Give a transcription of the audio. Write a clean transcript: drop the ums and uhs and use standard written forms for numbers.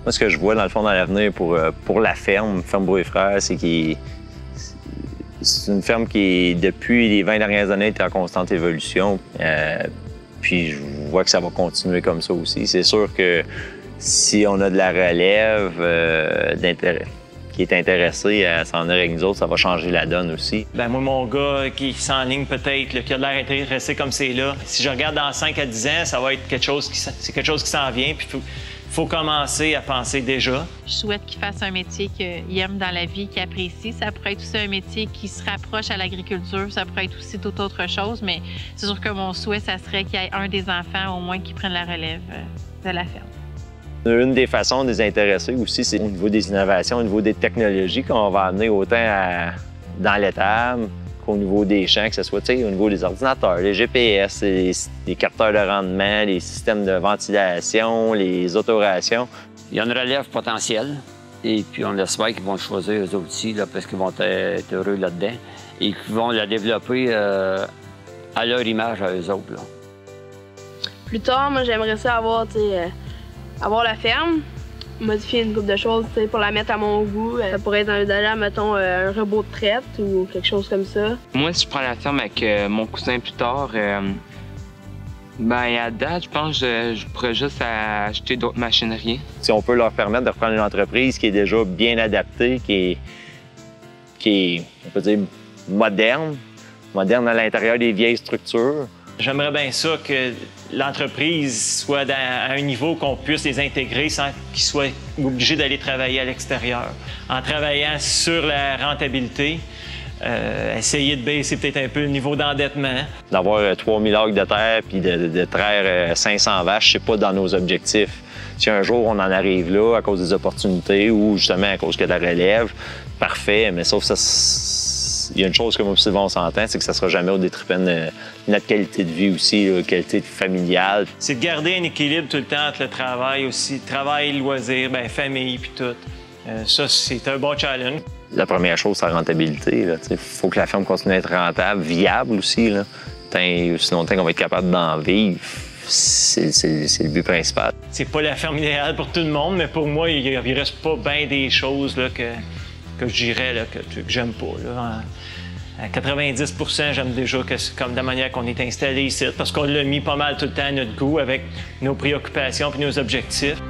Moi, ce que je vois dans le fond dans l'avenir pour la ferme Brouet Frères, c'est c'est une ferme qui, depuis les 20 dernières années, est en constante évolution. Puis je vois que ça va continuer comme ça aussi. C'est sûr que si on a de la relève qui est intéressé à s'en aller avec nous autres, ça va changer la donne aussi. Bien, moi, mon gars qui s'enligne peut-être, qui a de l'air intéressé comme c'est là, si je regarde dans 5 à 10 ans, ça va être quelque chose qui s'en vient. Puis faut commencer à penser déjà. Je souhaite qu'il fasse un métier qu'il aime dans la vie, qu'il apprécie. Ça pourrait être aussi un métier qui se rapproche à l'agriculture. Ça pourrait être aussi toute autre chose, mais c'est sûr que mon souhait, ça serait qu'il y ait un des enfants au moins qui prenne la relève de la ferme. Une des façons de les intéresser aussi, c'est au niveau des innovations, au niveau des technologies qu'on va amener autant dans l'étable qu'au niveau des champs, que ce soit au niveau des ordinateurs, les GPS, les capteurs de rendement, les systèmes de ventilation, les autorations. Il y a une relève potentielle et puis on espère qu'ils vont choisir eux aussi là, parce qu'ils vont être heureux là-dedans et qu'ils vont la développer à leur image à eux autres. Là. Plus tard, moi, j'aimerais ça avoir la ferme, modifier une couple de choses pour la mettre à mon goût. Ça pourrait être d'aller, mettons, un robot de traite ou quelque chose comme ça. Moi, si je prends la ferme avec mon cousin plus tard, à date, je pense que je pourrais juste acheter d'autres machineries. Si on peut leur permettre de reprendre une entreprise qui est déjà bien adaptée, qui est on peut dire, moderne à l'intérieur des vieilles structures. J'aimerais bien ça que l'entreprise soit à un niveau qu'on puisse les intégrer sans qu'ils soient obligés d'aller travailler à l'extérieur. En travaillant sur la rentabilité, essayer de baisser peut-être un peu le niveau d'endettement. D'avoir 3000 acres de terre puis de traire 500 vaches, c'est pas dans nos objectifs. Si un jour on en arrive là à cause des opportunités ou justement à cause que de la relève, parfait, mais sauf ça. Il y a une chose que moi et Sylvain on s'entend, c'est que ça ne sera jamais au détriment de notre qualité de vie aussi, la qualité familiale. C'est de garder un équilibre tout le temps entre le travail aussi, travail, loisirs, famille puis tout. Ça, c'est un bon challenge. La première chose, c'est la rentabilité. Il faut que la ferme continue à être rentable, viable aussi. Là. Sinon, tant qu'on va être capable d'en vivre, c'est le but principal. C'est pas la ferme idéale pour tout le monde, mais pour moi, il reste pas bien des choses là, que je dirais que j'aime pas. Là. À 90 % j'aime déjà que c'est comme de la manière qu'on est installé ici, parce qu'on l'a mis pas mal tout le temps à notre goût avec nos préoccupations et nos objectifs.